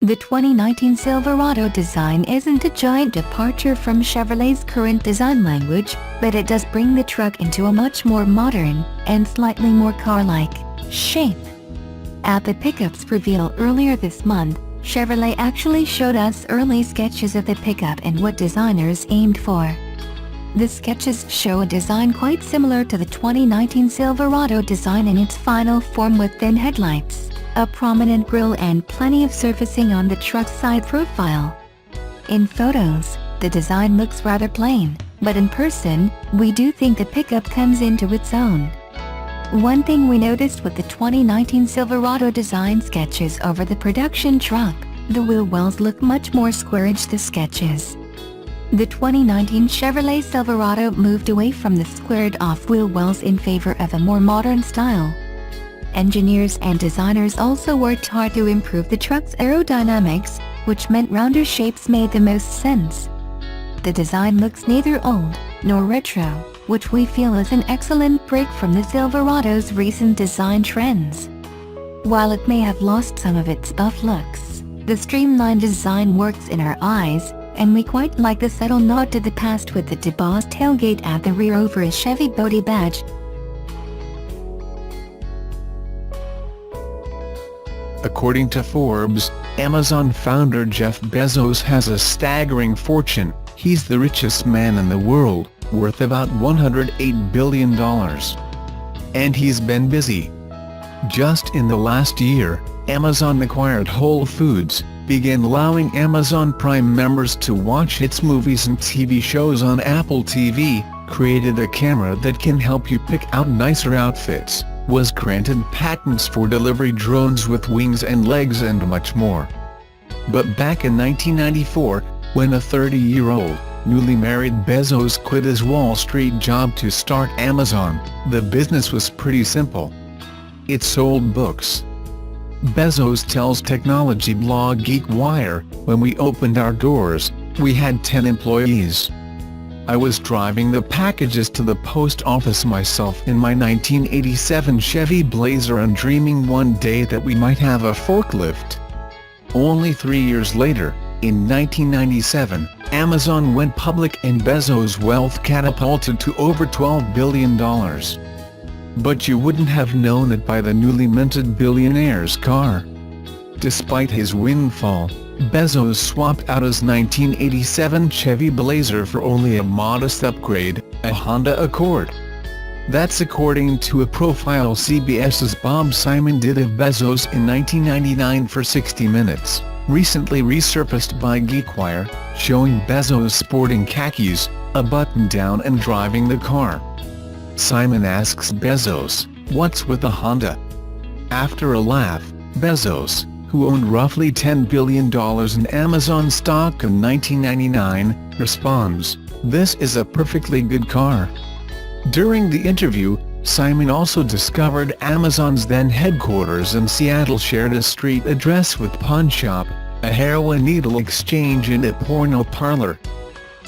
The 2019 Silverado design isn't a giant departure from Chevrolet's current design language, but it does bring the truck into a much more modern, and slightly more car-like, shape. At the pickup's reveal earlier this month, Chevrolet actually showed us early sketches of the pickup and what designers aimed for. The sketches show a design quite similar to the 2019 Silverado design in its final form, with thin headlights, a prominent grille and plenty of surfacing on the truck's side profile. In photos, the design looks rather plain, but in person, we do think the pickup comes into its own. One thing we noticed with the 2019 Silverado design sketches over the production truck, the wheel wells look much more squarish than sketches. The 2019 Chevrolet Silverado moved away from the squared-off wheel wells in favor of a more modern style. Engineers and designers also worked hard to improve the truck's aerodynamics, which meant rounder shapes made the most sense. The design looks neither old nor retro, which we feel is an excellent break from the Silverado's recent design trends. While it may have lost some of its buff looks, the streamlined design works in our eyes, and we quite like the subtle nod to the past with the debossed tailgate at the rear over a Chevy body badge. According to Forbes, Amazon founder Jeff Bezos has a staggering fortune. He's the richest man in the world, worth about $108 billion. And he's been busy. Just in the last year, Amazon acquired Whole Foods, began allowing Amazon Prime members to watch its movies and TV shows on Apple TV, created a camera that can help you pick out nicer outfits, was granted patents for delivery drones with wings and legs, and much more. But back in 1994, when a 30-year-old, newly married Bezos quit his Wall Street job to start Amazon, the business was pretty simple. It sold books. Bezos tells technology blog GeekWire, "When we opened our doors, we had 10 employees. I was driving the packages to the post office myself in my 1987 Chevy Blazer and dreaming one day that we might have a forklift." Only 3 years later, in 1997, Amazon went public and Bezos' wealth catapulted to over $12 billion. But you wouldn't have known it by the newly minted billionaire's car. Despite his windfall, Bezos swapped out his 1987 Chevy Blazer for only a modest upgrade, a Honda Accord. That's according to a profile CBS's Bob Simon did of Bezos in 1999 for 60 Minutes, recently resurfaced by GeekWire, showing Bezos sporting khakis, a button-down and driving the car. Simon asks Bezos, "What's with the Honda?" After a laugh, Bezos, who owned roughly $10 billion in Amazon stock in 1999, responds, "This is a perfectly good car." During the interview, Simon also discovered Amazon's then headquarters in Seattle shared a street address with pawn shop, a heroin needle exchange and a porno parlor.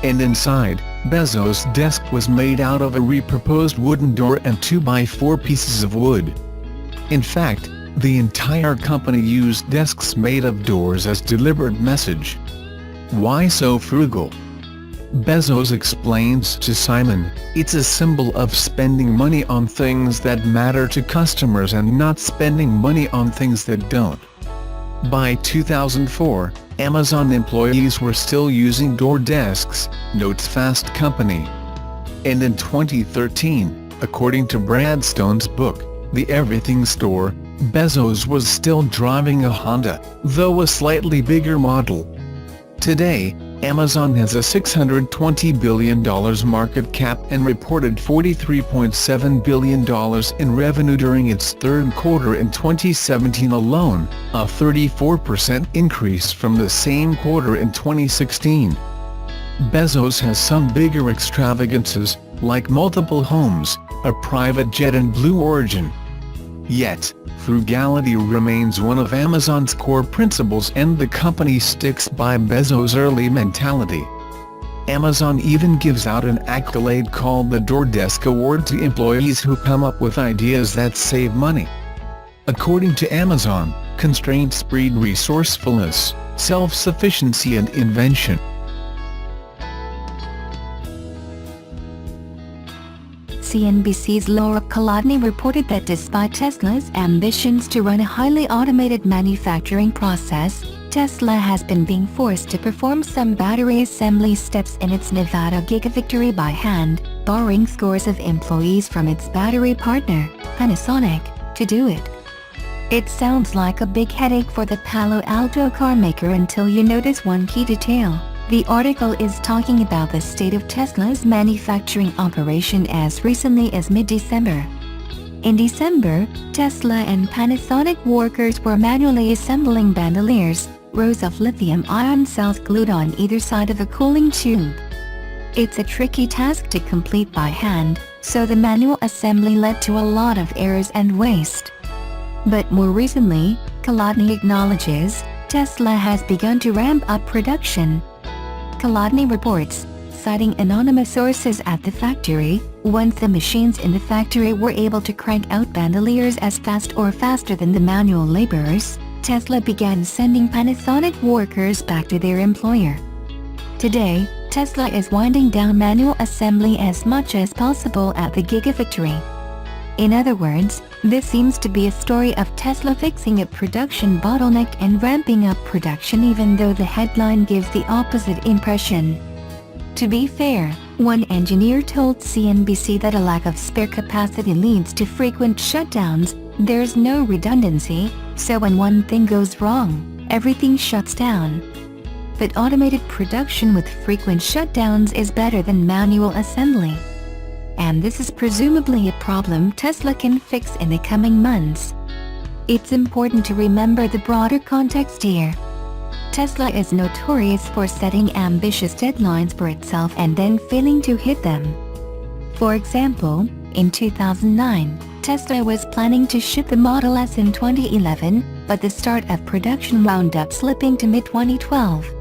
And inside, Bezos' desk was made out of a reproposed wooden door and 2x4 pieces of wood. In fact, the entire company used desks made of doors as deliberate message. Why so frugal? Bezos explains to Simon, "It's a symbol of spending money on things that matter to customers and not spending money on things that don't." By 2004, Amazon employees were still using door desks, notes Fast Company. And in 2013, according to Brad Stone's book, The Everything Store, Bezos was still driving a Honda, though a slightly bigger model. Today, Amazon has a $620 billion market cap and reported $43.7 billion in revenue during its third quarter in 2017 alone, a 34% increase from the same quarter in 2016. Bezos has some bigger extravagances, like multiple homes, a private jet and Blue Origin. Yet, frugality remains one of Amazon's core principles, and the company sticks by Bezos' early mentality. Amazon even gives out an accolade called the DoorDesk Award to employees who come up with ideas that save money. According to Amazon, constraints breed resourcefulness, self-sufficiency and invention. CNBC's Laura Kolodny reported that despite Tesla's ambitions to run a highly automated manufacturing process, Tesla has been being forced to perform some battery assembly steps in its Nevada Gigafactory by hand, borrowing scores of employees from its battery partner, Panasonic, to do it. It sounds like a big headache for the Palo Alto carmaker until you notice one key detail. The article is talking about the state of Tesla's manufacturing operation as recently as mid-December. In December, Tesla and Panasonic workers were manually assembling bandoliers, rows of lithium-ion cells glued on either side of a cooling tube. It's a tricky task to complete by hand, so the manual assembly led to a lot of errors and waste. But more recently, Kolodny acknowledges, Tesla has begun to ramp up production. Kolodny reports, citing anonymous sources at the factory, once the machines in the factory were able to crank out bandoliers as fast or faster than the manual laborers, Tesla began sending Panasonic workers back to their employer. Today, Tesla is winding down manual assembly as much as possible at the Gigafactory. In other words, this seems to be a story of Tesla fixing a production bottleneck and ramping up production, even though the headline gives the opposite impression. To be fair, one engineer told CNBC that a lack of spare capacity leads to frequent shutdowns. There's no redundancy, so when one thing goes wrong, everything shuts down. But automated production with frequent shutdowns is better than manual assembly. And this is presumably a problem Tesla can fix in the coming months. It's important to remember the broader context here. Tesla is notorious for setting ambitious deadlines for itself and then failing to hit them. For example, in 2009, Tesla was planning to ship the Model S in 2011, but the start of production wound up slipping to mid-2012.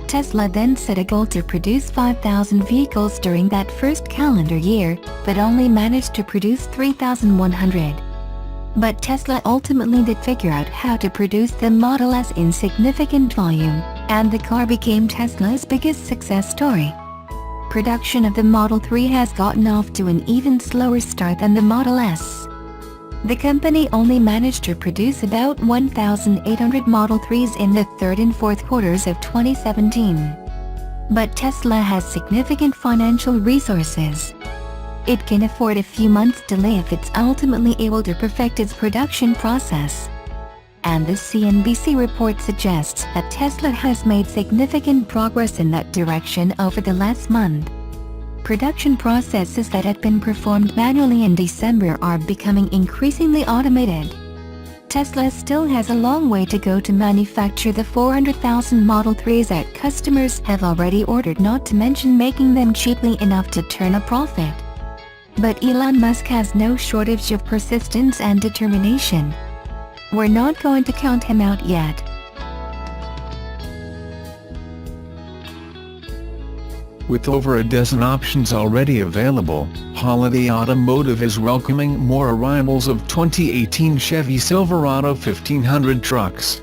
Tesla then set a goal to produce 5,000 vehicles during that first calendar year, but only managed to produce 3,100. But Tesla ultimately did figure out how to produce the Model S in significant volume, and the car became Tesla's biggest success story. Production of the Model 3 has gotten off to an even slower start than the Model S. The company only managed to produce about 1,800 Model 3s in the third and fourth quarters of 2017. But Tesla has significant financial resources. It can afford a few months delay if it's ultimately able to perfect its production process. And the CNBC report suggests that Tesla has made significant progress in that direction over the last month. Production processes that had been performed manually in December are becoming increasingly automated. Tesla still has a long way to go to manufacture the 400,000 Model 3s that customers have already ordered, not to mention making them cheaply enough to turn a profit. But Elon Musk has no shortage of persistence and determination. We're not going to count him out yet. With over a dozen options already available, Holiday Automotive is welcoming more arrivals of 2018 Chevy Silverado 1500 trucks.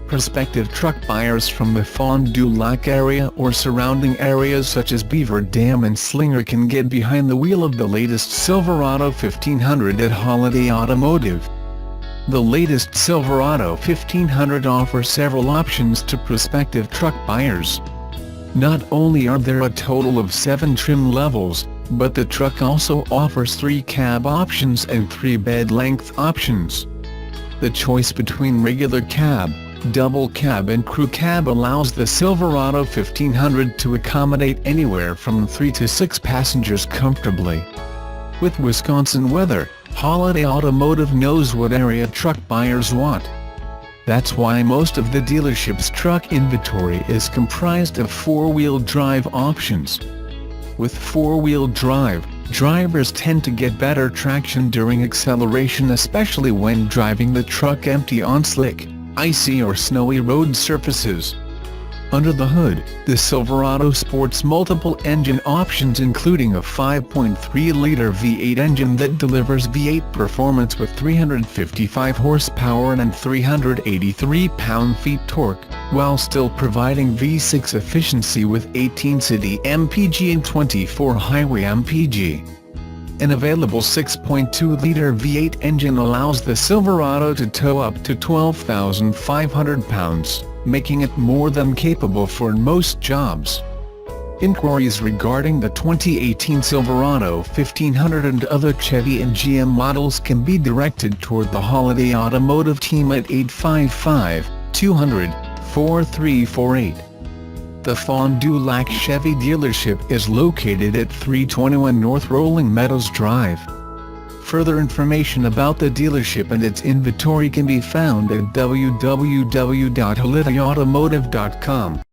Prospective truck buyers from the Fond du Lac area or surrounding areas such as Beaver Dam and Slinger can get behind the wheel of the latest Silverado 1500 at Holiday Automotive. The latest Silverado 1500 offers several options to prospective truck buyers. Not only are there a total of 7 trim levels, but the truck also offers 3 cab options and 3 bed length options. The choice between regular cab, double cab and crew cab allows the Silverado 1500 to accommodate anywhere from 3 to 6 passengers comfortably. With Wisconsin weather, Holiday Automotive knows what area truck buyers want. That's why most of the dealership's truck inventory is comprised of 4-wheel drive options. With 4-wheel drive, drivers tend to get better traction during acceleration, especially when driving the truck empty on slick, icy or snowy road surfaces. Under the hood, the Silverado sports multiple engine options including a 5.3-liter V8 engine that delivers V8 performance with 355 horsepower and 383 pound-feet torque, while still providing V6 efficiency with 18 city mpg and 24 highway mpg. An available 6.2-liter V8 engine allows the Silverado to tow up to 12,500 pounds, making it more than capable for most jobs. Inquiries regarding the 2018 Silverado 1500 and other Chevy and GM models can be directed toward the Holiday Automotive team at 855-200-4348. The Fond du Lac Chevy dealership is located at 321 North Rolling Meadows Drive. Further information about the dealership and its inventory can be found at www.holidayautomotive.com.